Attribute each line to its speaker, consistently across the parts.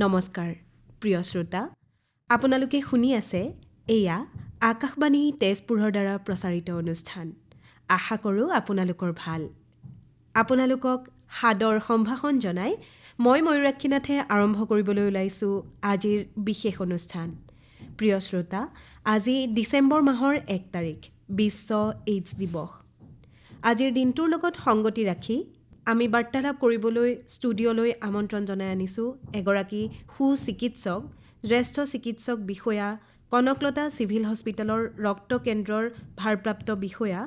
Speaker 1: নমস্কাৰ প্ৰিয় শ্ৰোতা, আপোনালোকে শুনি আছে এয়া আকাশবাণী তেজপুৰৰ দ্বাৰা প্ৰচাৰিত অনুষ্ঠান। আশা কৰোঁ আপোনালোকৰ ভাল। আপোনালোকক সাদৰ সম্ভাষণ জনাই মই ময়ূৰাক্ষী নাথে আৰম্ভ কৰিবলৈ ওলাইছোঁ আজিৰ বিশেষ অনুষ্ঠান। প্ৰিয় শ্ৰোতা, আজি ডিচেম্বৰ মাহৰ ১ তাৰিখ, বিশ্ব এইডছ দিৱস। আজিৰ দিনটোৰ লগত সংগতি ৰাখি আমি বাৰ্তালাপ কৰিবলৈ ষ্টুডিঅ'লৈ আমন্ত্ৰণ জনাই আনিছোঁ এগৰাকী সুচিকিৎসক, জ্যেষ্ঠ চিকিৎসক বিষয়া, কনকলতা চিভিল হস্পিটেলৰ ৰক্ত কেন্দ্ৰৰ ভাৰপ্ৰাপ্ত বিষয়া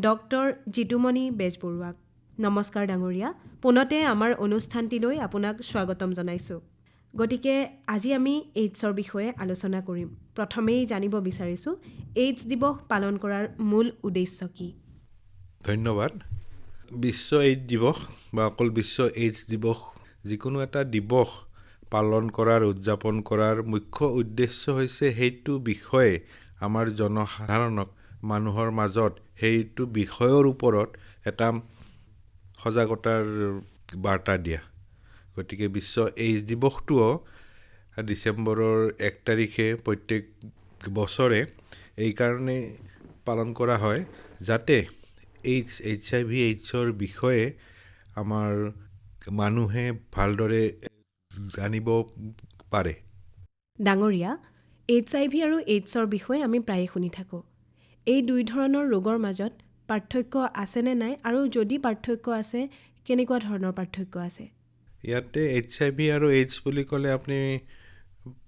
Speaker 1: ডক্টৰ জিতুমণি বেজবৰুৱাক। নমস্কাৰ ডাঙৰীয়া, পুনতে আমাৰ অনুষ্ঠানটিলৈ আপোনাক স্বাগতম জনাইছোঁ। গতিকে আজি আমি এইডছৰ বিষয়ে আলোচনা কৰিম। প্ৰথমেই জানিব বিচাৰিছোঁ এইডছ দিৱস পালন কৰাৰ মূল উদ্দেশ্য কি?
Speaker 2: ধন্যবাদ। বিশ্ব এইডছ দিৱস বা অকল বিশ্ব এইডছ দিৱস, যিকোনো এটা দিৱস পালন কৰাৰ, উদযাপন কৰাৰ মুখ্য উদ্দেশ্য হৈছে সেইটো বিষয়ে আমাৰ জনসাধাৰণক, মানুহৰ মাজত সেইটো বিষয়ৰ ওপৰত এটা সজাগতাৰ বাৰ্তা দিয়া। গতিকে বিশ্ব এইডছ দিৱসটোও ডিচেম্বৰৰ ১ তাৰিখে প্ৰত্যেক বছৰে এইকাৰণে পালন কৰা হয় যাতে HIV এইডছৰ বিষয়ে আমাৰ মানুহে ভালদৰে জানিব পাৰে।
Speaker 1: ডাঙৰীয়া, HIV আৰু এইডছৰ বিষয়ে আমি প্ৰায়ে শুনি থাকোঁ। এই দুই ধৰণৰ ৰোগৰ মাজত পাৰ্থক্য আছেনে নাই, আৰু যদি পাৰ্থক্য আছে কেনেকুৱা ধৰণৰ পাৰ্থক্য আছে?
Speaker 2: ইয়াতে HIV আৰু এইডছ বুলি ক'লে আপুনি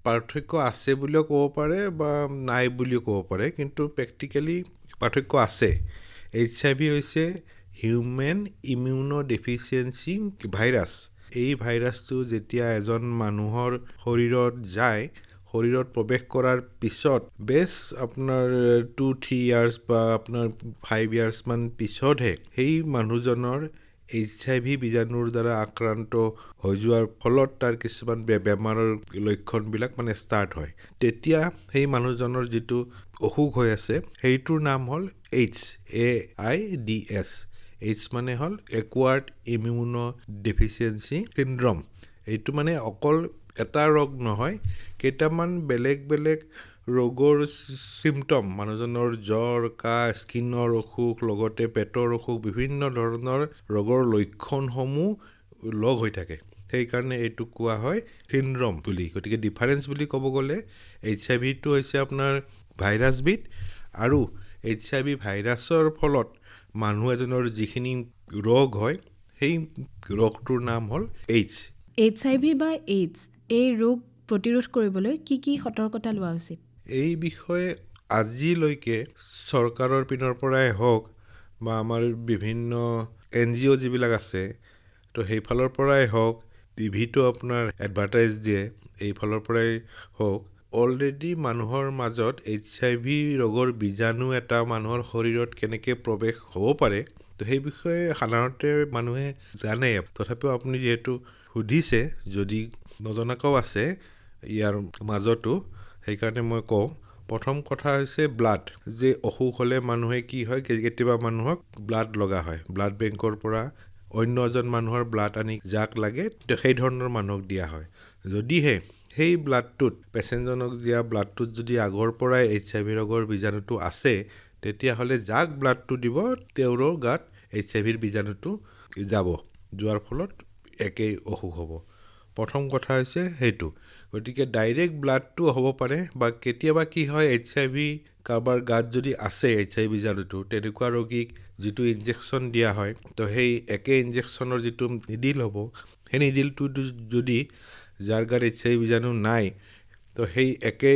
Speaker 2: পাৰ্থক্য আছে বুলিও ক'ব পাৰে বা নাই বুলিও ক'ব পাৰে, কিন্তু প্ৰেক্টিকেলি পাৰ্থক্য আছে। HIV হৈছে হিউমেন ইমিউনো ডেফিচিয়েঞ্চি ভাইৰাছ। এই ভাইৰাছটো যেতিয়া এজন মানুহৰ শৰীৰত যায়, শৰীৰত প্ৰৱেশ কৰাৰ পিছত আপোনাৰ 2-3 ইয়াৰ্ছ বা আপোনাৰ 5 ইয়াৰ্ছমান পিছতহে সেই মানুহজনৰ HIV বীজাণুৰ দ্বাৰা আক্ৰান্ত হৈ যোৱাৰ ফলত তাৰ কিছুমান বেমাৰৰ লক্ষণবিলাক ষ্টাৰ্ট হয়। তেতিয়া সেই মানুহজনৰ যিটো অসুখ হৈ আছে সেইটোৰ নাম হ'ল AIDS, AIDS। AIDS মানে হ'ল একুৱাৰ্ড ইমিউনো ডেফিচিয়েঞ্চি চিনড্ৰম। এইটো অকল এটা ৰোগ নহয়, কেইটামান বেলেগ বেলেগ ৰোগৰ চিমটম, মানুহজনৰ জ্বৰ, কাহ, স্কিনৰ অসুখ, লগতে পেটৰ অসুখ, বিভিন্ন ধৰণৰ ৰোগৰ লক্ষণসমূহ লগ হৈ থাকে। সেইকাৰণে এইটো কোৱা হয় চিনড্ৰম বুলি। গতিকে ডিফাৰেঞ্চ বুলি ক'ব গ'লে HIVটো হৈছে আপোনাৰ ভাইৰাছবিধ, আৰু HIV ভাইৰাছৰ ফলত মানুহ এজনৰ যিখিনি ৰোগ হয় সেই ৰোগটোৰ নাম হ'ল এইডছ।
Speaker 1: HIV বা এইডছ এই ৰোগ প্ৰতিৰোধ কৰিবলৈ কি কি সতৰ্কতা লোৱা উচিত?
Speaker 2: এই বিষয়ে আজিলৈকে চৰকাৰৰ পিনৰ পৰাই হওক বা আমাৰ বিভিন্ন NGO যিবিলাক আছে, তো সেইফালৰ পৰাই হওক, টিভিটো আপোনাৰ এডভাৰটাইজ দিয়ে, এইফালৰ পৰাই হওক, অলৰেডি মানুহৰ মাজত HIV ৰোগৰ বীজাণু এটা মানুহৰ শৰীৰত কেনেকৈ প্ৰৱেশ হ'ব পাৰে, তো সেই বিষয়ে সাধাৰণতে মানুহে জানে। তথাপিও আপুনি যিহেতু সুধিছে, যদি নজনাকেও আছে ইয়াৰ মাজতো, সেইকাৰণে মই কওঁ। প্ৰথম কথা হৈছে ব্লাড। যে অসুখ হ'লে মানুহে কি হয়, কেতিয়াবা মানুহক ব্লাড লগা হয়, ব্লাড বেংকৰ পৰা অন্য এজন মানুহৰ ব্লাড আনি যাক লাগে সেই ধৰণৰ মানুহক দিয়া হয়। যদিহে সেই ব্লাডটোত, পেচেণ্টজনক দিয়া ব্লাডটোত যদি আগৰ পৰাই HIV ৰোগৰ বীজাণুটো আছে, তেতিয়াহ'লে যাক ব্লাডটো দিব তেওঁৰো গাত HIVৰ বীজাণুটো যোৱাৰ ফলত একেই অসুখ হ'ব। প্ৰথম কথা হৈছে সেইটো। গতিকে ডাইৰেক্ট ব্লাডটো হ'ব পাৰে, বা কেতিয়াবা কি হয়, HIV কাৰোবাৰ গাত যদি আছে HIV বীজাণুটো, তেনেকুৱা ৰোগীক যিটো ইনজেকশ্যন দিয়া হয়, তো সেই একে ইনজেকশ্যনৰ যিটো নিডিল হ'ব, সেই নিডিলটো যদি যাৰ গাত HIV বীজাণু নাই, তো সেই একে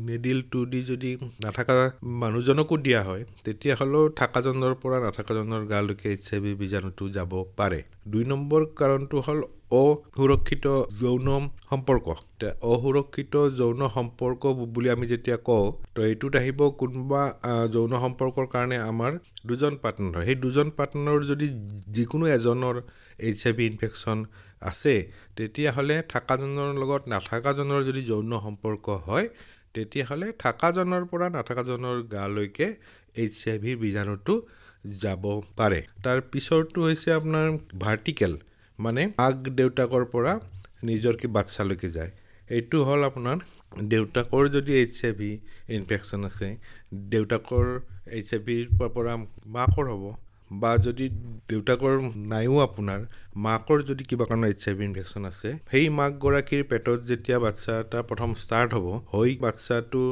Speaker 2: নিডিলটো দি যদি নাথাকা মানুহজনকো দিয়া হয়, তেতিয়াহ'লেও থাকাজনৰ পৰা নাথাকাজনৰ গালৈকে HIV বীজাণুটো যাব পাৰে। 2 নম্বৰ কাৰণটো হ'ল অসুৰক্ষিত যৌন সম্পৰ্ক। অসুৰক্ষিত যৌন সম্পৰ্ক বুলি আমি যেতিয়া কওঁ, তো এইটোত আহিব কোনোবা যৌন সম্পৰ্কৰ কাৰণে আমাৰ দুজন পাৰ্টনাৰ হয়। সেই দুজন পাৰ্টনাৰৰ যদি যিকোনো এজনৰ HIV ইনফেকশ্যন আছে, তেতিয়াহ'লে থাকাজনৰ লগত নাথাকাজনৰ যদি যৌন সম্পৰ্ক হয়, তেতিয়াহ'লে থাকাজনৰ পৰা নাথাকাজনৰ গালৈকে HIV বীজাণুটো যাব পাৰে। তাৰ পিছৰটো হৈছে আপোনাৰ ভাৰ্টিকেল, মানে মাক দেউতাকৰ পৰা নিজৰ বাচ্চালৈকে যায়। এইটো হ'ল আপোনাৰ দেউতাকৰ যদি HIV ইনফেকশ্যন আছে, দেউতাকৰ HIVৰ পৰা মাকৰ হ'ব, বা যদি দেউতাকৰ নাইও আপোনাৰ মাকৰ যদি কিবা কাৰণত HIV ইনফেকশ্যন আছে, সেই মাকগৰাকীৰ পেটত যেতিয়া বাচ্ছা এটা প্ৰথম ষ্টাৰ্ট হ'ব, হৈ বাচ্ছাটো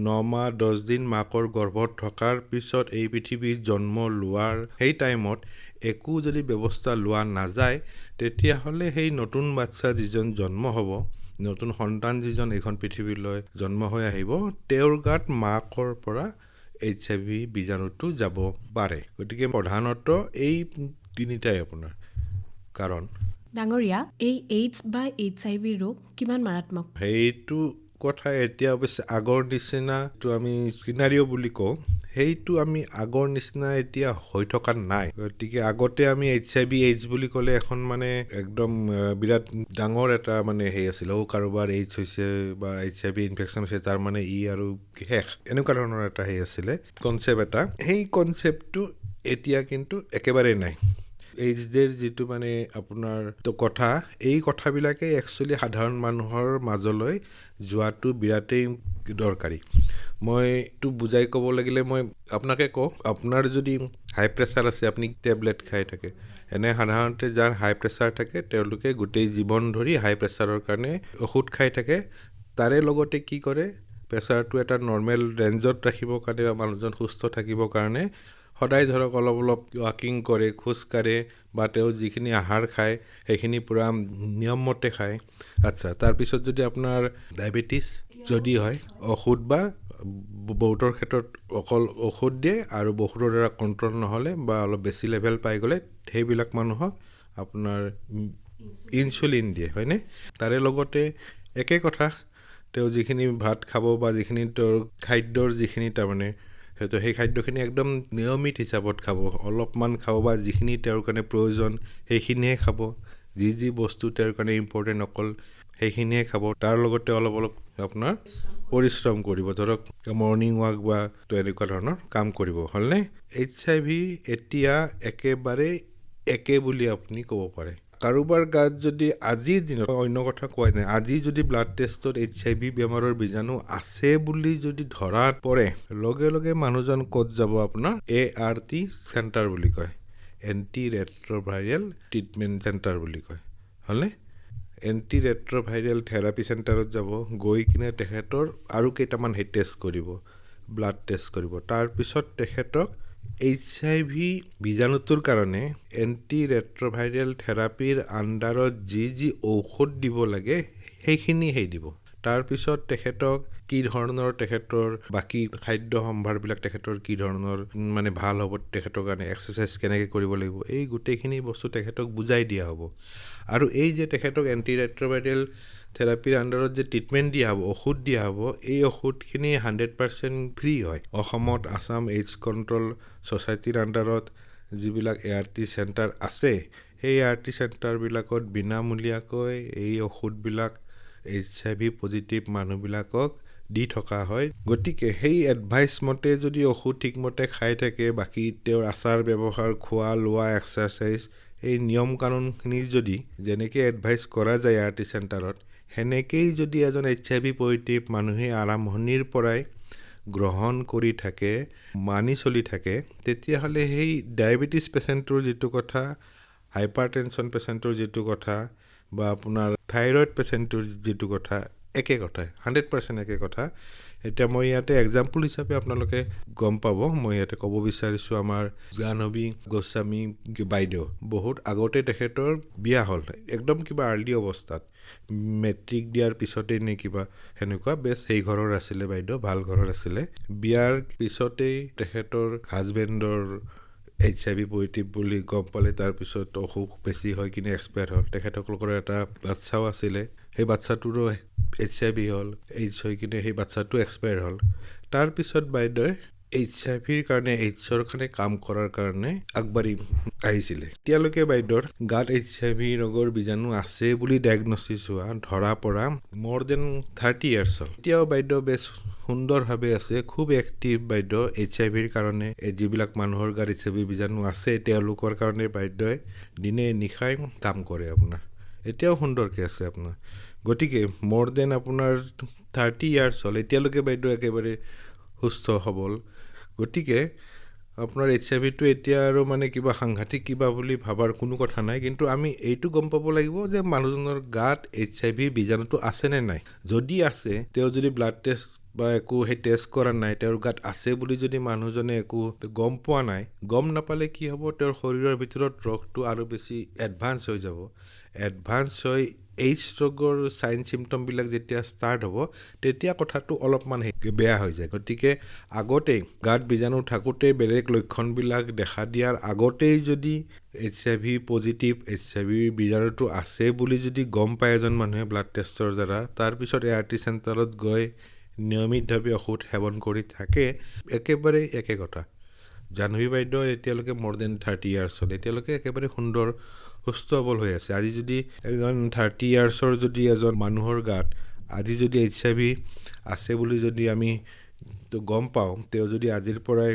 Speaker 2: 9 মাহ 10 দিন মাকৰ গৰ্ভত থকাৰ পিছত এই পৃথিৱীত জন্ম লোৱাৰ সেই টাইমত একো যদি ব্যৱস্থা লোৱা নাযায়, তেতিয়াহ'লে সেই নতুন বাচ্ছা যিজন জন্ম হ'ব, নতুন সন্তান যিজন এইখন পৃথিৱীলৈ জন্ম হৈ আহিব, তেওঁৰ গাত মাকৰ পৰা HIV বীজাণুটো যাব পাৰে। গতিকে প্ৰধানত এই তিনিটাই আপোনাৰ কাৰণ।
Speaker 1: ডাঙৰীয়া, এই এইডছ বা HIV ৰোগ কিমান মাৰাত্মক?
Speaker 2: সেইটো কথা এতিয়া অৱশ্যে আগৰ নিচিনাটো আমি চিনাৰিঅ' বুলি কওঁ, সেইটো আমি আগৰ নিচিনা এতিয়া হৈ থকা নাই। গতিকে আগতে আমি HIV AIDS বুলি ক'লে এখন মানে একদম বিৰাট ডাঙৰ এটা মানে হেৰি আছিলে, কাৰোবাৰ AIDS হৈছে বা HIV ইনফেকশ্যন হৈছে তাৰ মানে ই আৰু শেষ, এনেকুৱা ধৰণৰ এটা হেৰি আছিলে, কনচেপ্ট এটা। সেই কনচেপ্টটো এতিয়া কিন্তু একেবাৰে নাই। এইচডেৰ যিটো মানে আপোনাৰ কথা, এই কথাবিলাকে একচুৱেলি সাধাৰণ মানুহৰ মাজলৈ যোৱাটো বিৰাটেই দৰকাৰী। মই এইটো বুজাই ক'ব লাগিলে মই আপোনাকে কওঁ, আপোনাৰ যদি হাই প্ৰেছাৰ আছে, আপুনি টেবলেট খাই থাকে, এনে সাধাৰণতে যাৰ হাই প্ৰেছাৰ থাকে তেওঁলোকে গোটেই জীৱন ধৰি হাই প্ৰেছাৰৰ কাৰণে ঔষধ খাই থাকে। তাৰে লগতে কি কৰে, প্ৰেছাৰটো এটা নৰ্মেল ৰেঞ্জত ৰাখিবৰ কাৰণে বা মানুহজন সুস্থ থাকিবৰ কাৰণে সদায় ধৰক অলপ অলপ ৱাকিং কৰে, খোজকাঢ়ে, বা তেওঁ যিখিনি আহাৰ খায় সেইখিনি পূৰা নিয়মমতে খায়। আচ্ছা, তাৰপিছত যদি আপোনাৰ ডায়েবেটিছ যদি হয়, ঔষধ বা বহুতৰ ক্ষেত্ৰত অকল ঔষধ দিয়ে, আৰু বহুতৰ দ্বাৰা কণ্ট্ৰল নহ'লে বা অলপ বেছি লেভেল পাই গ'লে সেইবিলাক মানুহক আপোনাৰ ইনচুলিন দিয়ে, হয়নে? তাৰে লগতে একে কথা, তেওঁ যিখিনি ভাত খাব বা যিখিনি তেওঁৰ খাদ্যৰ যিখিনি তাৰমানে সেইটো সেই খাদ্যখিনি একদম নিয়মিত হিচাপত খাব, অলপমান খাব, বা যিখিনি তেওঁৰ কাৰণে প্ৰয়োজন সেইখিনিহে খাব, যি যি বস্তু তেওঁৰ কাৰণে ইম্পৰ্টেণ্ট অকল সেইখিনিহে খাব। তাৰ লগতে অলপ অলপ আপোনাৰ পৰিশ্ৰম কৰিব, ধৰক মৰ্ণিং ৱাক বা এনেকুৱা ধৰণৰ কাম কৰিব, হ'লনে? HIV এতিয়া একেবাৰে একে বুলি আপুনি ক'ব পাৰে। কাৰোবাৰ গাত যদি আজিৰ দিনত, অন্য কথা কোৱা নাই, আজি যদি ব্লাড টেষ্টত HIV বেমাৰৰ বীজাণু আছে বুলি যদি ধৰাত পৰে, লগে লগে মানুহজন ক'ত যাব, আপোনাৰ ART চেণ্টাৰ বুলি কয়, এণ্টি ৰেট্ৰ'ভাইৰেল ট্ৰিটমেণ্ট চেণ্টাৰ বুলি কয়, হ'লনে? এণ্টি ৰেট্ৰ'ভাইৰেল থেৰাপি চেণ্টাৰত যাব, গৈ কিনে তেখেতৰ আৰু কেইটামান সেই টেষ্ট কৰিব, ব্লাড টেষ্ট কৰিব। তাৰপিছত তেখেতক HIV বীজাণুটোৰ কাৰণে এণ্টি ৰেট্ৰ'ভাইৰেল থেৰাপিৰ আণ্ডাৰত যি যি ঔষধ দিব লাগে সেইখিনি দিব। তাৰপিছত তেখেতক কি ধৰণৰ তেখেতৰ বাকী খাদ্য সম্ভাৰবিলাক তেখেতৰ কি ধৰণৰ মানে ভাল হ'ব, তেখেতৰ কাৰণে এক্সাৰচাইজ কেনেকৈ কৰিব লাগিব, এই গোটেইখিনি বস্তু তেখেতক বুজাই দিয়া হ'ব। আৰু এই যে তেখেতক এণ্টি ৰেট্ৰ'ভাইৰেল থেৰাপিৰ আণ্ডাৰত যে ট্ৰিটমেণ্ট দিয়া হ'ব, ঔষধ দিয়া হ'ব, এই ঔষধখিনি 100% ফ্ৰী হয়। অসমত আছাম এইডছ কণ্ট্ৰল ছ'চাইটিৰ আণ্ডাৰত যিবিলাক ART চেণ্টাৰ আছে, সেই ART চেণ্টাৰবিলাকত বিনামূলীয়াকৈ এই ঔষধবিলাক HIV পজিটিভ মানুহবিলাকক দি থকা হয়। গতিকে সেই এডভাইচ মতে যদি ঔষধ ঠিকমতে খাই থাকে, বাকী তেওঁৰ আচাৰ ব্যৱহাৰ, খোৱা লোৱা, এক্সাৰচাইজ, এই নিয়ম কানুনখিনি যদি যেনেকৈ এডভাইচ কৰা যায় ART চেণ্টাৰত, সেনেকেই যদি এজন HIV পজিটিভ মানুহে আৰম্ভণিৰ পৰাই গ্ৰহণ কৰি থাকে, মানি চলি থাকে, তেতিয়াহ'লে সেই ডায়েবেটিছ পেচেণ্টৰ যিটো কথা, হাইপাৰ টেনশ্যন পেচেণ্টৰ যিটো কথা, বা আপোনাৰ থাইৰয়ড পেচেণ্টৰ যিটো কথা, একে কথাই, 100% একে কথা। এতিয়া মই ইয়াতে এক্সাম্পল হিচাপে আপোনালোকে গম পাব, মই ইয়াতে ক'ব বিচাৰিছোঁ আমাৰ জাহ্নৱী গোস্বামী বাইদেউ, বহুত আগতে তেখেতৰ বিয়া হ'ল, একদম কিবা আৰ্লি অৱস্থাত, মেট্ৰিক দিয়াৰ পিছতেই নে কিবা সেনেকুৱা, বেছ সেই ঘৰৰ আছিলে বাইদেউ, ভাল ঘৰৰ আছিলে। বিয়াৰ পিছতেই তেখেতৰ হাজবেণ্ডৰ HIV পজিটিভ বুলি গম পালে, তাৰপিছত অসুখ বেছি হৈ কিনে এক্সপায়াৰ হ'ল। তেখেতসকলৰ এটা বাচ্ছাও আছিলে, সেই বাচ্ছাটোৰো HIV হ'ল, AIDS হৈ কিনে সেই বাচ্ছাটো এক্সপায়াৰ হ'ল। তাৰপিছত বাইদেৱে HIVৰ কাৰণে, AIDS-ৰ কাৰণে কাম কৰাৰ কাৰণে আগবাঢ়ি আহিছিলে। এতিয়ালৈকে বাইদেউৰ গাত HIV ৰোগৰ বীজাণু আছে বুলি ডায়েগনচিছ হোৱা, ধৰা পৰা মোৰ দেন 30 years হ'ল। এতিয়াও বাইদেউ বেছ সুন্দৰভাৱে আছে, খুব এক্টিভ বাইদেউ HIVৰ কাৰণে। যিবিলাক মানুহৰ গাত HIV বীজাণু আছে তেওঁলোকৰ কাৰণে বাইদেৱে দিনে নিশাই কাম কৰে আপোনাৰ, এতিয়াও সুন্দৰকৈ আছে আপোনাৰ। গতিকে মোৰ দেন আপোনাৰ 30 ইয়াৰ্ছ হ'ল, এতিয়ালৈকে বাইদেউ একেবাৰে সুস্থ সবল। গতিকে আপোনাৰ HIV-টো এতিয়া আৰু মানে কিবা সাংঘাতিক কিবা বুলি ভাবাৰ কোনো কথা নাই, কিন্তু আমি এইটো গম পাব লাগিব যে মানুহজনৰ গাত HIV বীজাণুটো আছে নে নাই। যদি আছে, তেওঁ যদি ব্লাড টেষ্ট বা একো সেই টেষ্ট কৰা নাই, তেওঁৰ গাত আছে বুলি যদি মানুহজনে একো গম পোৱা নাই, গম নাপালে কি হ'ব, তেওঁৰ শৰীৰৰ ভিতৰত ৰোগটো আৰু বেছি এডভান্স হৈ যাব। এডভান্স হৈ এইডছ ৰোগৰ চাইন চিমটমবিলাক যেতিয়া ষ্টাৰ্ট হ'ব, তেতিয়া কথাটো অলপমান বেয়া হৈ যায়। গতিকে আগতেই গাত বীজাণু থাকোঁতেই বেলেগ লক্ষণবিলাক দেখা দিয়াৰ আগতেই যদি HIV পজিটিভ, HIV বীজাণুটো আছে বুলি যদি গম পায় এজন মানুহে ব্লাড টেষ্টৰ দ্বাৰা, তাৰপিছত ART চেণ্টাৰত গৈ নিয়মিতভাৱে ঔষধ সেৱন কৰি থাকে, একেবাৰে একে কথা। জাহ্নৱী বাইদেউ এতিয়ালৈকে মোৰ দেন 30 ইয়াৰ্ছ হ'ল, এতিয়ালৈকে একেবাৰে সুন্দৰ সুস্থ সবল হৈ আছে। আজি যদি এজন 30 ইয়াৰ্ছৰ যদি এজন মানুহৰ গাত আজি যদি HIV আছে বুলি যদি আমি গম পাওঁ, তেওঁ যদি আজিৰ পৰাই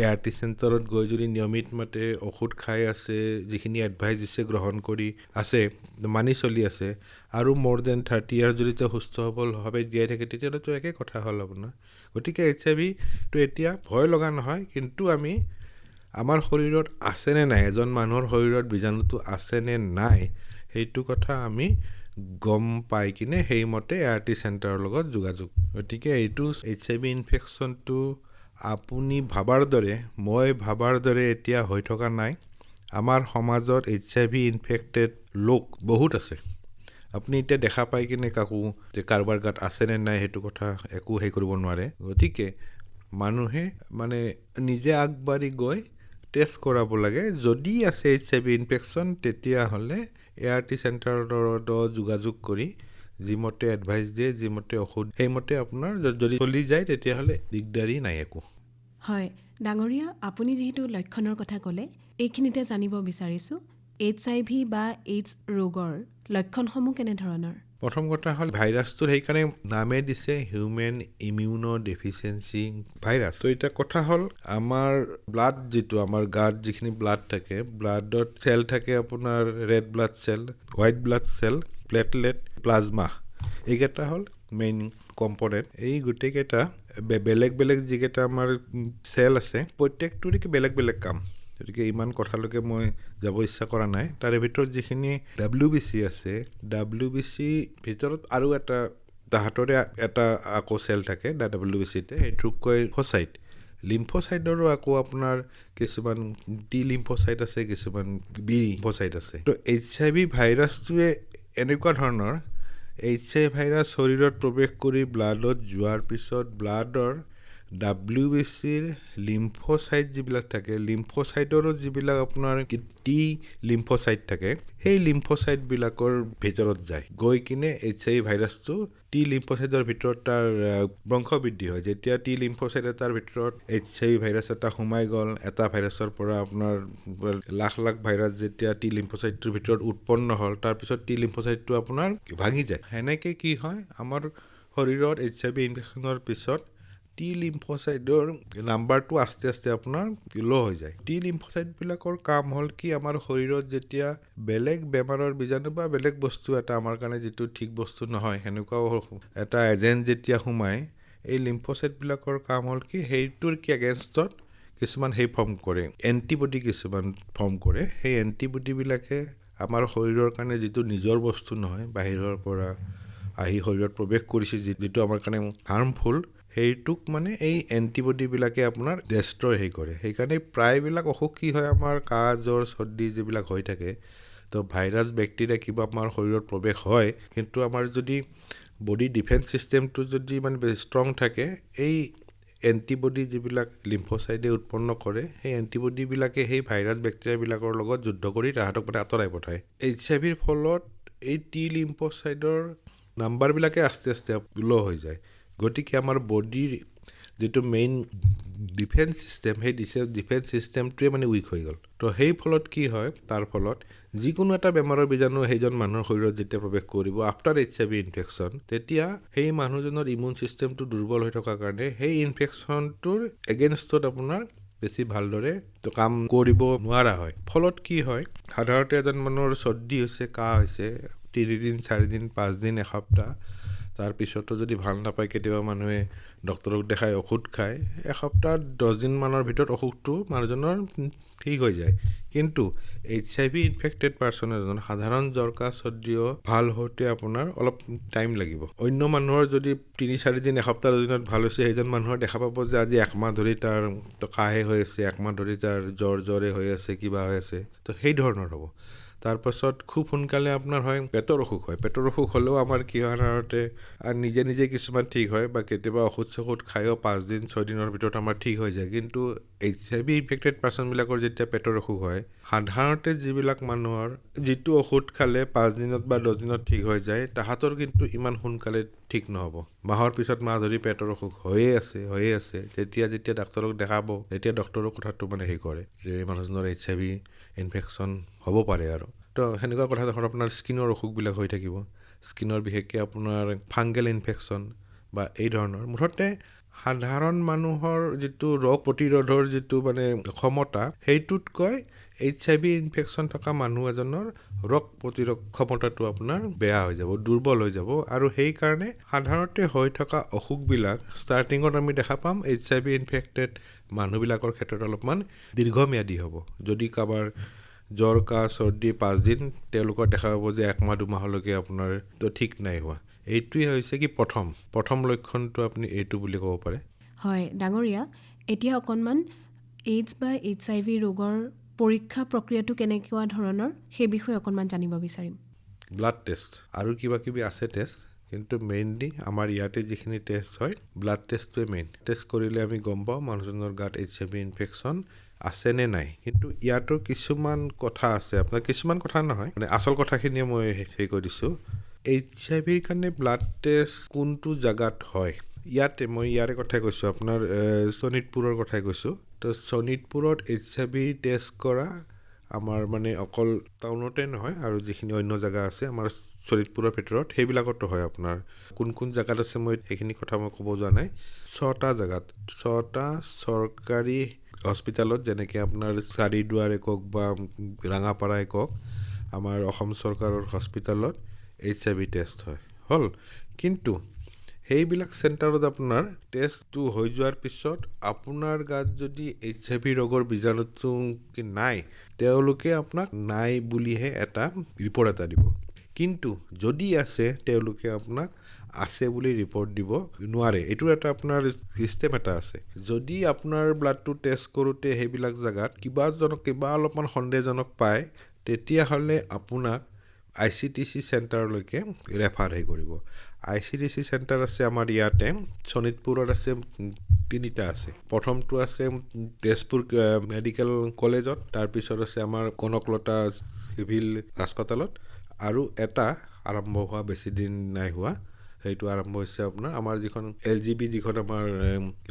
Speaker 2: ART চেণ্টাৰত গৈ যদি নিয়মিত মতে ঔষধ খাই আছে, যিখিনি এডভাইচ দিছে গ্ৰহণ কৰি আছে, মানি চলি আছে, আৰু মোৰ দেন 30 ইয়াৰ্ছ যদি তেওঁ সুস্থ সবলভাৱে জীয়াই থাকে, তেতিয়াহ'লেতো একে কথা হ'ল আপোনাৰ। গতিকে HIV-টো এতিয়া ভয় লগা নহয়, কিন্তু আমি আমাৰ শৰীৰত আছেনে নাই, এজন মানুহৰ শৰীৰত বীজাণুটো আছেনে নাই, সেইটো কথা আমি গম পাই কিনে সেইমতে ART চেণ্টাৰৰ লগত যোগাযোগ। গতিকে এইটো HIV ইনফেকশ্যনটো আপুনি ভাবাৰ দৰে, মই ভাবাৰ দৰে এতিয়া হৈ থকা নাই। আমাৰ সমাজত HIV ইনফেক্টেড লোক বহুত আছে। আপুনি এতিয়া দেখা পাই কিনে কাকো যে কাৰোবাৰ গাত আছেনে নাই সেইটো কথা একো হেৰি কৰিব নোৱাৰে। গতিকে মানুহে মানে নিজে আগবাঢ়ি গৈ টেষ্ট কৰাব লাগে। যদি আছে HIV ইনফেকশ্যন, তেতিয়াহ'লে ART চেণ্টাৰৰ লগত যোগাযোগ কৰি যিমতে এডভাইচ দিয়ে, যিমতে ঔষধ, সেইমতে আপোনাৰ যদি চলি যায়, তেতিয়াহ'লে দিগদাৰী নাই একো।
Speaker 1: হয় ডাঙৰীয়া, আপুনি যিহেতু লক্ষণৰ কথা ক'লে, এইখিনিতে জানিব বিচাৰিছোঁ HIV বা এইডছ ৰোগৰ লক্ষণসমূহ কেনেধৰণৰ?
Speaker 2: প্ৰথম কথা হ'ল ভাইৰাছটোৰ সেইকাৰণে নামে দিছে হিউমেন ইমিউনো ডেফিচিয়েঞ্চি ভাইৰাছ। তো এতিয়া কথা হ'ল আমাৰ ব্লাড যিটো আমাৰ গাত যিখিনি ব্লাড থাকে, ব্লাডত চেল থাকে আপোনাৰ red blood cell, white blood cell, platelet, plasma, এইকেইটা হ'ল মেইন কম্পনেণ্ট। এই গোটেইকেইটা বেলেগ বেলেগ যিকেইটা আমাৰ চেল আছে, প্ৰত্যেকটোৰে বেলেগ বেলেগ কাম। গতিকে ইমান কথালৈকে মই যাব ইচ্ছা কৰা নাই। তাৰে ভিতৰত যিখিনি WBC আছে, WBC ভিতৰত আৰু এটা তাহাঁতৰে এটা আকৌ চেল থাকে WBCতে, সেইটোক কয় লিম্ফোচাইট। লিম্ফোচাইটৰো আকৌ আপোনাৰ কিছুমান টি লিম্ফোচাইট আছে, কিছুমান বি লিম্ফোচাইট আছে। তো HIV ভাইৰাছটোৱে এনেকুৱা ধৰণৰ, HIV ভাইৰাছ শৰীৰত প্ৰৱেশ কৰি ব্লাডত যোৱাৰ পিছত ব্লাডৰ WBCৰ লিম্ফোচাইট যিবিলাক থাকে, লিম্ফোচাইটৰো যিবিলাক আপোনাৰ টি লিম্ফোচাইট থাকে, সেই লিম্ফোচাইটবিলাকৰ ভিতৰত যায়, গৈ কিনে HIV ভাইৰাছটো টি লিম্ফোচাইটৰ ভিতৰত তাৰ বংশবৃদ্ধি হয়। যেতিয়া টি লিম্ফোচাইট এটাৰ ভিতৰত HIV ভাইৰাছ এটা সোমাই গ'ল, এটা ভাইৰাছৰ পৰা আপোনাৰ লাখ লাখ ভাইৰাছ যেতিয়া টি লিম্ফোচাইটটোৰ ভিতৰত উৎপন্ন হ'ল, তাৰপিছত টি লিম্ফোচাইটটো আপোনাৰ ভাঙি যায়। সেনেকৈ কি হয়, আমাৰ শৰীৰত HIV ইনফেকশ্যনৰ পিছত টি লিম্ফোচাইটৰ নাম্বাৰটো আস্তে আস্তে আপোনাৰ ল' হৈ যায়। টি লিম্ফোচাইটবিলাকৰ কাম হ'ল কি, আমাৰ শৰীৰত যেতিয়া বেলেগ বেমাৰৰ বীজাণু বা বেলেগ বস্তু এটা আমাৰ কাৰণে যিটো ঠিক বস্তু নহয়, সেনেকুৱাও এটা এজেণ্ট যেতিয়া সোমায়, এই লিম্ফোচাইটবিলাকৰ কাম হ'ল কি, সেইটোৰ কি এগেইনষ্টত কিছুমান সেই ফৰ্ম কৰে, এণ্টিবডি কিছুমান ফৰ্ম কৰে। সেই এণ্টিবডিবিলাকে আমাৰ শৰীৰৰ কাৰণে যিটো নিজৰ বস্তু নহয়, বাহিৰৰ পৰা আহি শৰীৰত প্ৰৱেশ কৰিছে, যিটো আমাৰ কাৰণে হাৰ্মফুল, সেইটোক মানে এই এণ্টিবডিবিলাকে আপোনাৰ ডেষ্ট্ৰয় কৰে। সেইকাৰণে প্ৰায়বিলাক অসুখ কি হয়, আমাৰ কাহ জ্বৰ চৰ্দি যিবিলাক হৈ থাকে, তো ভাইৰাছ বেক্টেৰিয়া কিবা আমাৰ শৰীৰত প্ৰৱেশ হয়, কিন্তু আমাৰ যদি বডি ডিফেন্স ছিষ্টেমটো যদি মানে ষ্ট্ৰং থাকে, এই এণ্টিবডি যিবিলাক লিম্ফোচাইটে উৎপন্ন কৰে, সেই এণ্টিবডিবিলাকে সেই ভাইৰাছ বেক্টেৰিয়াবিলাকৰ লগত যুদ্ধ কৰি তাহাঁতক মানে আঁতৰাই পঠায়। HIVৰ ফলত এই টি লিম্ফোচাইটৰ নাম্বাৰবিলাকে আস্তে আস্তে ল' হৈ যায়। গতিকে আমাৰ বডিৰ যিটো মেইন ডিফেন্স ছিষ্টেম, সেই ডিফেন্স ছিষ্টেমটোৱে মানে উইক হৈ গ'ল। তো সেই ফলত কি হয়, তাৰ ফলত যিকোনো এটা বেমাৰৰ বীজাণু সেইজন মানুহৰ শৰীৰত যেতিয়া প্ৰৱেশ কৰিব আফটাৰ HIV ইনফেকশ্যন, তেতিয়া সেই মানুহজনৰ ইমিউন ছিষ্টেমটো দুৰ্বল হৈ থকাৰ কাৰণে সেই ইনফেকশ্যনটোৰ এগেইনষ্টত আপোনাৰ বেছি ভালদৰে কাম কৰিব নোৱাৰা হয়। ফলত কি হয়, সাধাৰণতে এজন মানুহৰ চৰ্দি হৈছে, কাহ হৈছে, 3 দিন 4 দিন 5 দিন এসপ্তাহ তাৰপিছতো যদি ভাল নাপায় কেতিয়াবা মানুহে ডক্তৰক দেখাই ঔষধ খায় এসপ্তাহ 10 দিনমানৰ ভিতৰত অসুখটো মানুহজনৰ ঠিক হৈ যায় কিন্তু HIV ইনফেক্টেড পাৰ্চন এজন সাধাৰণ জ্বৰ কাহ চৰ্দিও ভাল হওঁতে আপোনাৰ অলপ টাইম লাগিব অন্য মানুহৰ যদি 3-4 দিন এসপ্তাহ 10 দিনত ভাল হৈছে সেইজন মানুহৰ দেখা পাব যে আজি একমাহ ধৰি তাৰ কাহে হৈ আছে একমাহ ধৰি তাৰ জ্বৰে হৈ আছে কিবা হৈ আছে তো সেই ধৰণৰ হ'ব তাৰপাছত খুব সোনকালে আপোনাৰ হয় পেটৰ অসুখ হ'লেও আমাৰ কি হয় সাধাৰণতে নিজে নিজে কিছুমান ঠিক হয় বা কেতিয়াবা ঔষধ খায়ও 5 দিন 6 দিনৰ ভিতৰত আমাৰ ঠিক হৈ যায় কিন্তু HIV ইনফেক্টেড পাৰ্চনবিলাকৰ যেতিয়া পেটৰ অসুখ হয় সাধাৰণতে যিবিলাক মানুহৰ যিটো ঔষধ খালে 5 দিনত বা 10 দিনত ঠিক হৈ যায় তাহাঁতৰ কিন্তু ইমান সোনকালে ঠিক নহ'ব মাহৰ পিছত মাহ ধৰি পেটৰ অসুখ হৈয়ে আছে যেতিয়া ডাক্তৰক দেখাব তেতিয়া ডক্তৰৰ কথাটো মানে হেৰি কৰে যে মানুহজনৰ HIV ইনফেকশ্যন হ'ব পাৰে আৰু তো সেনেকুৱা কথা দেখোন আপোনাৰ স্কিনৰ অসুখবিলাক হৈ থাকিব স্কিনৰ বিশেষকৈ আপোনাৰ ফাংগেল ইনফেকশ্যন বা এই ধৰণৰ মুঠতে সাধাৰণ মানুহৰ যিটো ৰোগ প্ৰতিৰোধৰ যিটো মানে ক্ষমতা সেইটোতকৈ HIV ইনফেকশ্যন থকা মানুহ এজনৰ ৰোগ প্ৰতিৰোধ ক্ষমতাটো আপোনাৰ বেয়া হৈ যাব দুৰ্বল হৈ যাব আৰু সেইকাৰণে সাধাৰণতে হৈ থকা অসুখবিলাক ষ্টাৰ্টিঙত আমি দেখা পাম HIV ইনফেক্টেড মানুহবিলাকৰ ক্ষেত্ৰত অলপমান দীৰ্ঘম্যাদী হ'ব যদি কাৰোবাৰ জ্বৰ কাহ চৰ্দি 5 দিন তেওঁলোকৰ দেখা পাব যে 1 মাহ 2 মাহলৈকে আপোনাৰ তো ঠিক নাই হোৱা এইটোৱে হৈছে কি প্ৰথম লক্ষণটো আপুনি এইটো বুলি ক'ব পাৰে
Speaker 1: হয় ডাঙৰীয়া এতিয়া অকণমান এইডছ বা HIV ৰোগৰ পৰীক্ষা প্ৰক্ৰিয়াটো কেনেকুৱা ধৰণৰ সেই বিষয়ে অকণমান জানিব বিচাৰিম
Speaker 2: ব্লাড টেষ্ট আৰু কিবা আছে টেষ্ট কিন্তু মেইনলি আমাৰ ইয়াতে যিখিনি টেষ্ট হয় ব্লাড টেষ্টটোৱে মেইন টেষ্ট কৰিলে আমি গম পাওঁ মানুহজনৰ গাত HIV ইনফেকশ্যন আছে নে নাই কিন্তু ইয়াতো কিছুমান কথা আছে আপোনাৰ কিছুমান কথা নহয় মানে আচল কথাখিনিয়ে মই হেৰি কৰি দিছোঁ HIVৰ কাৰণে ব্লাড টেষ্ট কোনটো জাগাত হয় মই ইয়াৰে কথাই কৈছোঁ আপোনাৰ শোণিতপুৰৰ কথাই কৈছোঁ তো শোণিতপুৰত HIV টেষ্ট কৰা আমাৰ মানে অকল টাউনতে নহয় আৰু যিখিনি অন্য জেগা আছে আমাৰ শোণিতপুৰৰ ভিতৰত সেইবিলাকতো হয় আপোনাৰ কোন জেগাত আছে মই সেইখিনি কথা মই ক'ব যোৱা নাই 6টা জেগাত 6টা চৰকাৰী হস্পিটেলত যেনেকৈ আপোনাৰ চাৰিদুৱাৰে কওক বা ৰাঙাপাৰাই কওক আমাৰ অসম চৰকাৰৰ হস্পিটেলত HIV টেষ্ট হয় হ'ল কিন্তু সেইবিলাক চেণ্টাৰত আপোনাৰ টেষ্টটো হৈ যোৱাৰ পিছত আপোনাৰ গাত যদি HIV ৰোগৰ বীজাণুটো নাই তেওঁলোকে আপোনাক নাই বুলিহে এটা ৰিপৰ্ট এটা দিব কিন্তু যদি আছে তেওঁলোকে আপোনাক আছে বুলি ৰিপৰ্ট দিব নোৱাৰে এইটো এটা আপোনাৰ চিষ্টেম এটা আছে যদি আপোনাৰ ব্লাডটো টেষ্ট কৰোঁতে সেইবিলাক জেগাত কিবা অলপমান সন্দেহজনক পায় তেতিয়াহ'লে আপোনাক ICTC চেণ্টাৰলৈকে ৰেফাৰ কৰিব ICTC চেণ্টাৰ আছে আমাৰ ইয়াতে শোণিতপুৰত আছে 3টা আছে প্ৰথমটো আছে তেজপুৰ মেডিকেল কলেজত তাৰপিছত আছে আমাৰ কনকলতা চিভিল হাস্পাতালত আৰু এটা আৰম্ভ হোৱা বেছি দিন নাই হোৱা সেইটো আৰম্ভ হৈছে আপোনাৰ আমাৰ যিখন LGB যিখন আমাৰ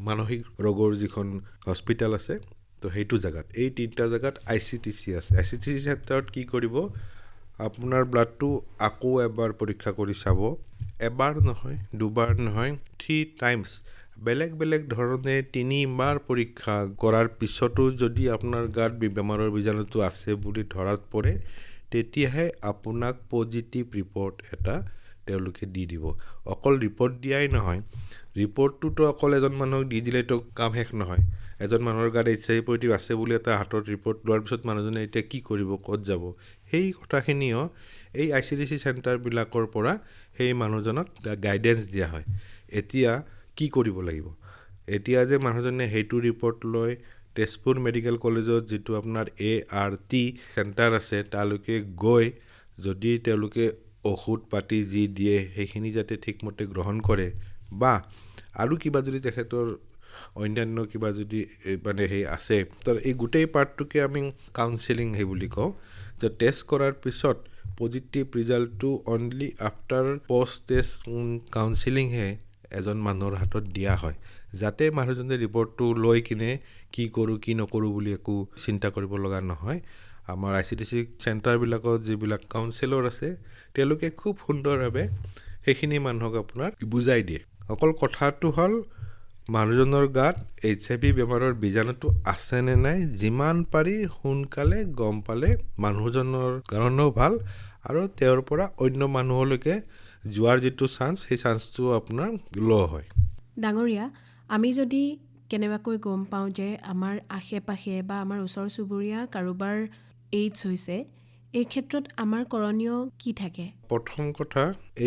Speaker 2: মানসিক ৰোগৰ যিখন হস্পিটেল আছে তো সেইটো জেগাত এই 3টা জেগাত ICTC আছে ICTC চেণ্টাৰত কি কৰিব আপোনাৰ ব্লাডটো আকৌ এবাৰ পৰীক্ষা কৰি চাব এবাৰ নহয় দুবাৰ নহয় 3 টাইমছ বেলেগ ধৰণে 3বাৰ পৰীক্ষা কৰাৰ পিছতো যদি আপোনাৰ গাত বেমাৰৰ বীজাণুটো আছে বুলি ধৰাত পৰে তেতিয়াহে আপোনাক পজিটিভ ৰিপৰ্ট এটা তেওঁলোকে দি দিব অকল ৰিপৰ্ট দিয়াই নহয় ৰিপৰ্টটোতো অকল এজন মানুহক দি দিলেতো কাম শেষ নহয় এজন মানুহৰ গাত HIV পজিটিভ আছে বুলি এটা হাতত ৰিপৰ্ট লোৱাৰ পিছত মানুহজনে এতিয়া কি কৰিব ক'ত যাব সেই কথাখিনিও এই ICTC চেণ্টাৰবিলাকৰ পৰা সেই মানুহজনক গাইডেন্স দিয়া হয় এতিয়া কি কৰিব লাগিব এতিয়া যে মানুহজনে সেইটো ৰিপৰ্ট লৈ তেজপুৰ মেডিকেল কলেজত যিটো আপোনাৰ ART চেণ্টাৰ আছে তালৈকে গৈ যদি তেওঁলোকে ঔষধ পাতি যি দিয়ে সেইখিনি যাতে ঠিকমতে গ্ৰহণ কৰে বা আৰু কিবা যদি তেখেতৰ অন্যান্য কিবা যদি মানে সেই আছে তো এই গোটেই পাৰ্টটোকে আমি কাউন্সেলিং সেই বুলি কওঁ যে টেষ্ট কৰাৰ পিছত পজিটিভ ৰিজাল্টটো অনলি আফটাৰ পষ্ট টেষ্ট কাউন্সেলিংহে এজন মানুহৰ হাতত দিয়া হয় যাতে মানুহজনে ৰিপৰ্টটো লৈ কিনে কি কৰোঁ কি নকৰোঁ বুলি একো চিন্তা কৰিব লগা নহয় আমাৰ ICTC চেণ্টাৰবিলাকত যিবিলাক কাউন্সেলৰ আছে তেওঁলোকে খুব সুন্দৰভাৱে সেইখিনি মানুহক আপোনাৰ বুজাই দিয়ে অকল কথাটো হ'ল মানুহজনৰ গাত HIV বেমাৰৰ বীজাণুটো আছে নে নাই যিমান পাৰি সোনকালে গম পালে মানুহজনৰ কাৰণেও ভাল আৰু তেওঁৰ পৰা অন্য মানুহলৈকে যোৱাৰ যিটো চান্স সেই চান্সটো আপোনাৰ ল' হয়।
Speaker 1: ডাঙৰীয়া, আমি যদি কেনেবাকৈ গম পাওঁ যে আমাৰ আশে-পাশে বা আমাৰ ওচৰ চুবুৰীয়া কাৰোবাৰ এইডছ হৈছে, এই ক্ষেত্ৰত আমাৰ কৰণীয় কি থাকে?
Speaker 2: প্ৰথম কথা,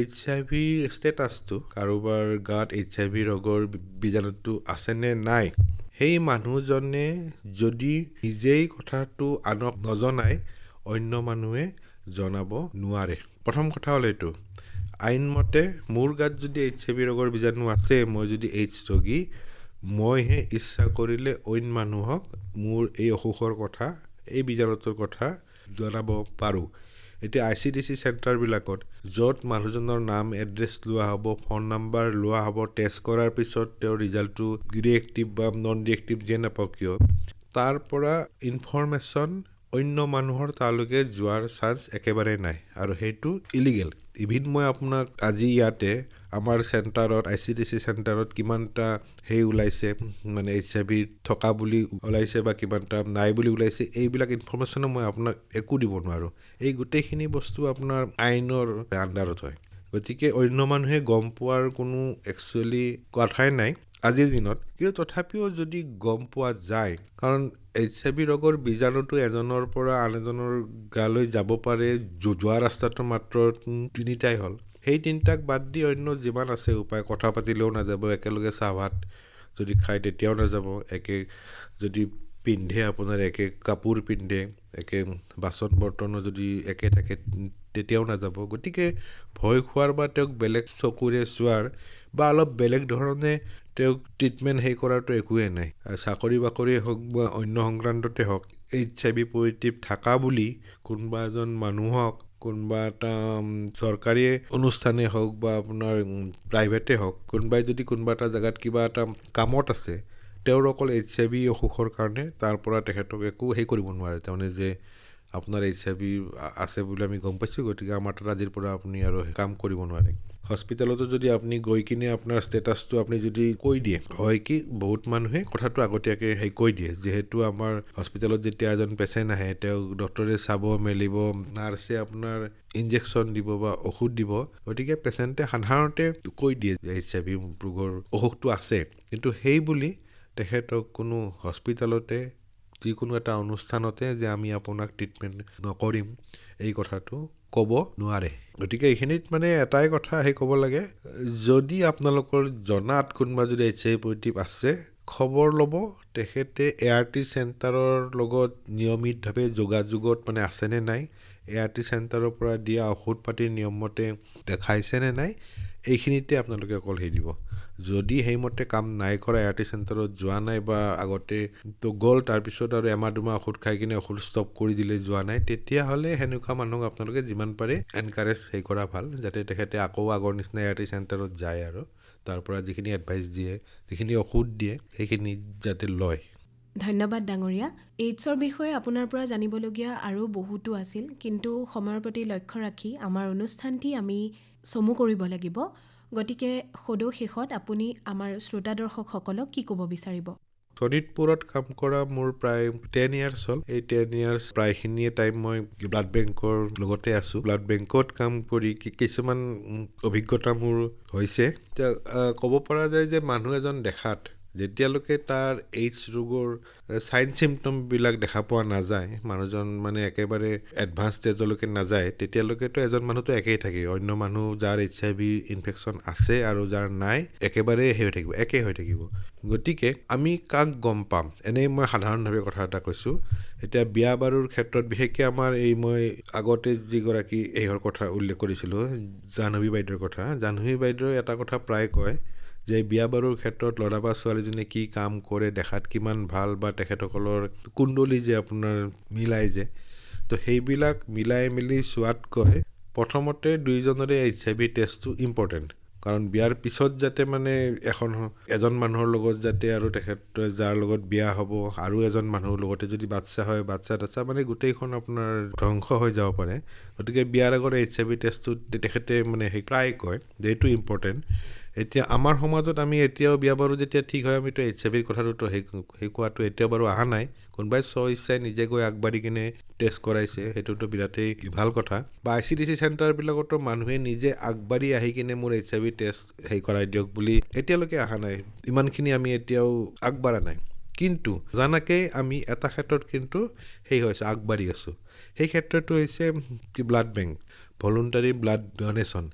Speaker 2: HIV ষ্টেটাছটো, কাৰোবাৰ গাত HIV ৰোগৰ বীজাণুটো আছেনে নাই, সেই মানুহজনে যদি নিজেই কথাটো আনক নজনাই অন্য মানুহে জনাব নোৱাৰে। প্ৰথম কথা হ'ল এইটো, আইনমতে মোৰ গাত যদি HIV ৰোগৰ বীজাণু আছে, মই যদি AIDS ৰোগী, মইহে ইচ্ছা কৰিলে অইন মানুহক মোৰ এই অসুখৰ কথা, এই বীজাণুটোৰ কথা জনাব পাৰোঁ। এতিয়া ICDC চেণ্টাৰবিলাকত য'ত মানুহজনৰ নাম এড্ৰেছ লোৱা হ'ব, ফোন নাম্বাৰ লোৱা হ'ব, টেষ্ট কৰাৰ পিছত তেওঁৰ ৰিজাল্টটো ৰিয়েক্টিভ বা নন ৰিয়েক্টিভ যিয়ে নাপাওক কিয়, তাৰ পৰা ইনফৰমেশ্যন অন্য মানুহৰ তালৈকে যোৱাৰ চান্স একেবাৰে নাই, আৰু সেইটো ইলিগেল। ইভিন মই আপোনাক আজি ইয়াতে আমাৰ চেণ্টাৰত, ICDC চেণ্টাৰত কিমানটা ওলাইছে, মানে HIV থকা বুলি ওলাইছে বা কিমানটা নাই বুলি ওলাইছে, এইবিলাক ইনফৰমেশ্যনো মই আপোনাক একো দিব নোৱাৰোঁ। এই গোটেইখিনি বস্তু আপোনাৰ আইনৰ আণ্ডাৰত হয়। গতিকে অন্য মানুহে গম পোৱাৰ কোনো একচুৱেলি কথাই নাই আজিৰ দিনত। কিন্তু তথাপিও যদি গম পোৱা যায়, কাৰণ HIV ৰোগৰ বীজাণুটো এজনৰ পৰা আন এজনৰ গালৈ যাব পাৰে, যোৱা ৰাস্তাটো মাত্ৰ 3টাই হ'ল। সেই 3টাক বাদ দি অন্য যিমান আছে উপায়, কথা পাতিলেও নাযাব, একেলগে চাহ ভাত যদি খায় তেতিয়াও নাযাব, একে যদি পিন্ধে, আপোনাৰ একে কাপোৰ পিন্ধে, একে বাচন বৰ্তনো যদি একে থাকে তেতিয়াও নাযাব। গতিকে ভয় খোৱাৰ বা তেওঁক বেলেগ চকুৰে চোৱাৰ বা অলপ বেলেগ ধৰণে তেওঁক ট্ৰিটমেণ্ট কৰাটো একোৱেই নাই। চাকৰি বাকৰিয়ে হওক বা অন্য সংক্ৰান্ততে হওক, HIV পজিটিভ থকা বুলি কোনোবা এজন মানুহক, কোনোবা এটা চৰকাৰী অনুষ্ঠানে হওক বা আপোনাৰ প্ৰাইভেটে হওক, কোনোবাই যদি কোনোবা এটা জেগাত কিবা এটা কামত আছে, তেওঁৰ অকল HIV অসুখৰ কাৰণে তাৰ পৰা তেখেতক একো কৰিব নোৱাৰে, তাৰমানে যে আপোনাৰ HIV আছে বুলি আমি গম পাইছোঁ, গতিকে আমাৰ তাত আজিৰ পৰা আপুনি আৰু কাম কৰিব নোৱাৰে। হস্পিটেলতো যদি আপুনি গৈ কিনে আপোনাৰ ষ্টেটাছটো আপুনি যদি কৈ দিয়ে, হয় কি বহুত মানুহে কথাটো আগতীয়াকৈ কৈ দিয়ে, যিহেতু আমাৰ হস্পিটেলত যেতিয়া এজন পেচেণ্ট আহে, তেওঁক ডক্টৰে চাব মেলিব, নাৰ্ছে আপোনাৰ ইনজেকশ্যন দিব বা ঔষধ দিব, গতিকে পেচেণ্টে সাধাৰণতে কৈ দিয়ে যে HIV ৰোগৰ অসুখটো আছে, কিন্তু সেই বুলি তেখেতক কোনো হস্পিটেলতে যিকোনো এটা অনুষ্ঠানতে যে আমি আপোনাক ট্ৰিটমেণ্ট নকৰিম, এই কথাটো ক'ব নোৱাৰে। গতিকে এইখিনিত মানে এটাই কথা ক'ব লাগে, যদি আপোনালোকৰ জনাত কোনোবা যদি HIV পজিটিভ আছে, খবৰ ল'ব। তেখেতে ART চেণ্টাৰৰ লগত নিয়মিতভাৱে যোগাযোগত মানে আছেনে নাই, ART চেণ্টাৰৰ পৰা দিয়া ঔষধ পাতিৰ নিয়মমতে দেখাইছেনে নাই, এইখিনিতে আপোনালোকে অকল দিব। যদি সেইমতে কাম নাই কৰা, ART চেণ্টাৰত যোৱা নাই বা আগতে তো গ'ল, তাৰপিছত আৰু এমাহ দুমাহ ঔষধ খাই কিনে ঔষধ ষ্টপ কৰি দিলে, যোৱা নাই, তেতিয়াহ'লে সেনেকুৱা মানুহক আপোনালোকে যিমান পাৰে এনকাৰেজ কৰা ভাল, যাতে তেখেতে আকৌ আগৰ নিচিনা ART চেণ্টাৰত যায় আৰু তাৰ পৰা যিখিনি এডভাইচ দিয়ে, যিখিনি ঔষধ দিয়ে, সেইখিনি যাতে লয়।
Speaker 1: ধন্যবাদ ডাঙৰীয়া। এইডছৰ বিষয়ে আপোনাৰ পৰা জানিবলগীয়া আৰু বহুতো আছিল, কিন্তু সময়ৰ প্ৰতি লক্ষ্য ৰাখি আমাৰ অনুষ্ঠানটি আমি চমু কৰিব লাগিব। গতিকে সদৌ শেষত আপুনি আমাৰ শ্ৰোতা দৰ্শকসকলক কি ক'ব বিচাৰিব?
Speaker 2: শোণিতপুৰত কাম কৰা মোৰ প্ৰায় 10 years হ'ল। এই 10 years প্ৰায়খিনিয়ে টাইম মই ব্লাড বেংকৰ লগতে আছোঁ। ব্লাড বেংকত কাম কৰি কিছুমান অভিজ্ঞতা মোৰ হৈছে। এতিয়া ক'ব পৰা যায় যে মানুহ এজন দেখাত যেতিয়ালৈকে তাৰ AIDS ৰোগৰ চাইন চিমটমবিলাক দেখা পোৱা নাযায়, মানুহজন মানে একেবাৰে এডভান্স ষ্টেজলৈকে নাযায়, তেতিয়ালৈকেতো এজন মানুহতো একেই থাকে। অন্য মানুহ যাৰ HIV ইনফেকশ্যন আছে আৰু যাৰ নাই, একেবাৰে একে হৈ থাকিব। গতিকে আমি কাক গম পাম? এনেই মই সাধাৰণভাৱে কথা এটা কৈছোঁ। এতিয়া বিয়া বাৰুৰ ক্ষেত্ৰত বিশেষকৈ আমাৰ মই আগতে যিগৰাকী এইহৰ কথা উল্লেখ কৰিছিলোঁ, জাহ্নৱী বাইদেউৰ কথা, জাহ্নৱী বাইদেৱে এটা কথা প্ৰায় কয় যে বিয়া বাৰুৰ ক্ষেত্ৰত ল'ৰা বা ছোৱালীজনীয়ে কি কাম কৰে, দেখাত কিমান ভাল, বা তেখেতসকলৰ কুণ্ডলী যে আপোনাৰ মিলাই যে, তো সেইবিলাক মিলাই মেলি চোৱাতকৈ প্ৰথমতে দুইজনৰে HIV টেষ্টটো ইম্পৰ্টেণ্ট। কাৰণ বিয়াৰ পিছত যাতে মানে এজন মানুহৰ লগত যাতে আৰু তেখেত যাৰ লগত বিয়া হ'ব আৰু এজন মানুহৰ লগতে যদি বাচ্ছা হয়, বাচ্ছা মানে গোটেইখন আপোনাৰ ধ্বংস হৈ যাব পাৰে। গতিকে বিয়াৰ আগত HIV টেষ্টটো তেখেতে মানে প্ৰায় কয় যে এইটো ইম্পৰ্টেণ্ট। এতিয়া আমাৰ সমাজত আমি এতিয়াও বিয়া বাৰু যেতিয়া ঠিক হয়, আমিতো HIV কথাটোতো কোৱাটো এতিয়াও বাৰু অহা নাই, কোনোবাই ইচ্ছাই নিজে গৈ আগবাঢ়ি কিনে টেষ্ট কৰাইছে, সেইটোতো বিৰাটেই ভাল কথা। বা ICDC চেণ্টাৰবিলাকতো মানুহে নিজে আগবাঢ়ি আহি কিনে মোৰ HIV টেষ্ট কৰাই দিয়ক বুলি এতিয়ালৈকে অহা নাই, ইমানখিনি আমি এতিয়াও আগবাঢ়া নাই। কিন্তু জানাকেই আমি এটা ক্ষেত্ৰত কিন্তু আগবাঢ়ি আছোঁ। সেই ক্ষেত্ৰটো হৈছে ব্লাড বেংক, ভলুণ্টাৰী ব্লাড ডনেশ্যন,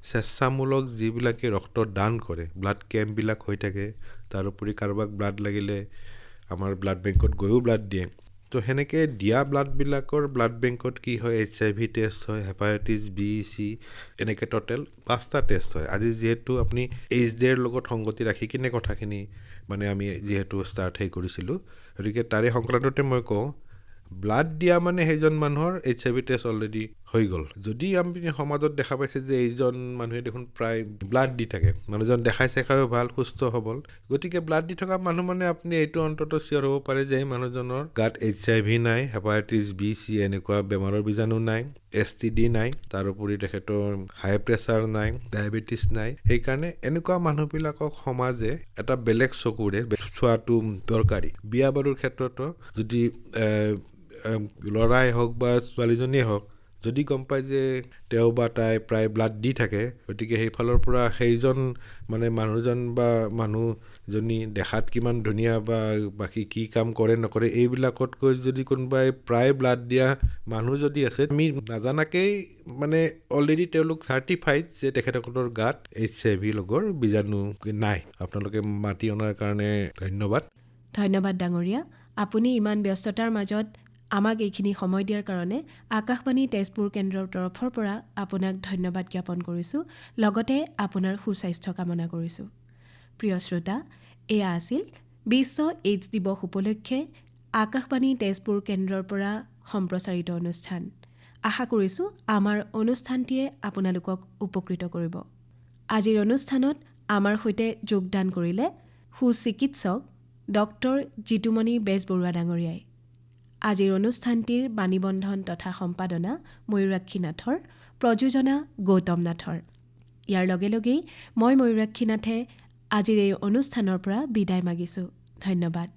Speaker 2: স্বেচ্ছামূলক যিবিলাকে ৰক্ত দান কৰে, ব্লাড কেম্পবিলাক হৈ থাকে। তাৰোপৰি কাৰোবাক ব্লাড লাগিলে আমাৰ ব্লাড বেংকত গৈও ব্লাড দিয়ে। তো সেনেকৈ দিয়া ব্লাডবিলাকৰ ব্লাড বেংকত কি হয়, HIV টেষ্ট হয়, হেপাটাইটিছ B, C, এনেকৈ টোটেল 5টা টেষ্ট হয়। আজি যিহেতু আপুনি AIDS-ৰ লগত সংগতি ৰাখি কিনে কথাখিনি মানে আমি যিহেতু কৰিছিলোঁ, গতিকে তাৰে সংক্ৰান্ততে মই কওঁ, ব্লাড দিয়া মানে সেইজন মানুহৰ HIV টেষ্ট অলৰেডি হৈ গ'ল। যদি আমি সমাজত দেখা পাইছে যে এইজন মানুহে দেখোন প্ৰায় ব্লাড দি থাকে, মানুহজন দেখাই চেখাইও ভাল, সুস্থ সবল, গতিকে ব্লাড দি থকা মানুহ মানে আপুনি এইটো অন্তত চিয়ৰ হ'ব পাৰে যে এই মানুহজনৰ গাত HIV নাই, হেপাটাইটিছ B, C এনেকুৱা বেমাৰৰ বীজাণু নাই, STD নাই, তাৰোপৰি তেখেতৰ হাই প্ৰেছাৰ নাই, ডায়েবেটিছ নাই। সেইকাৰণে এনেকুৱা মানুহবিলাকক সমাজে এটা বেলেগ চকুৰে চোৱাটো দৰকাৰী। বিয়া বাৰুৰ ক্ষেত্ৰতো যদি ল'ৰাই হওক বা ছোৱালীজনীয়ে হওক, যদি গম পায় যে তেওঁ বা তাই প্ৰায় ব্লাড দি থাকে, গতিকে সেইফালৰ পৰা সেইজন মানে মানুহজন বা মানুহজনী দেখাত কিমান ধুনীয়া বা বাকী কি কাম কৰে নকৰে এইবিলাকতকৈ যদি কোনোবাই প্ৰায় ব্লাড দিয়া মানুহ যদি আছে, আমি নাজানাকেই মানে অলৰেডি তেওঁলোক চাৰ্টিফাইড যে তেখেতসকলৰ গাত HIV লগৰ বীজাণু নাই। আপোনালোকে মাতি অনাৰ কাৰণে ধন্যবাদ।
Speaker 1: ধন্যবাদ ডাঙৰীয়া। আপুনি ইমান ব্যস্ততাৰ মাজত আমাক এইখিনি সময় দিয়াৰ কাৰণে আকাশবাণী তেজপুৰ কেন্দ্ৰৰ তৰফৰ পৰা আপোনাক ধন্যবাদ জ্ঞাপন কৰিছোঁ, লগতে আপোনাৰ সুস্বাস্থ্য কামনা কৰিছোঁ। প্ৰিয় শ্ৰোতা, এয়া আছিল বিশ্ব AIDS দিৱস উপলক্ষে আকাশবাণী তেজপুৰ কেন্দ্ৰৰ পৰা সম্প্ৰচাৰিত অনুষ্ঠান। আশা কৰিছোঁ আমাৰ অনুষ্ঠানটিয়ে আপোনালোকক উপকৃত কৰিব। আজিৰ অনুষ্ঠানত আমাৰ সৈতে যোগদান কৰিলে সুচিকিৎসক ডক্টৰ জিতুমণি বেজবৰুৱা ডাঙৰীয়াই। আজিৰ অনুষ্ঠানটিৰ বাণীবন্ধন তথা সম্পাদনা ময়ূৰাক্ষী নাথৰ, প্ৰযোজনা গৌতম নাথৰ। ইয়াৰ লগে লগেই মই ময়ূৰাক্ষী নাথে আজিৰ এই অনুষ্ঠানৰ পৰা বিদায় মাগিছোঁ। ধন্যবাদ।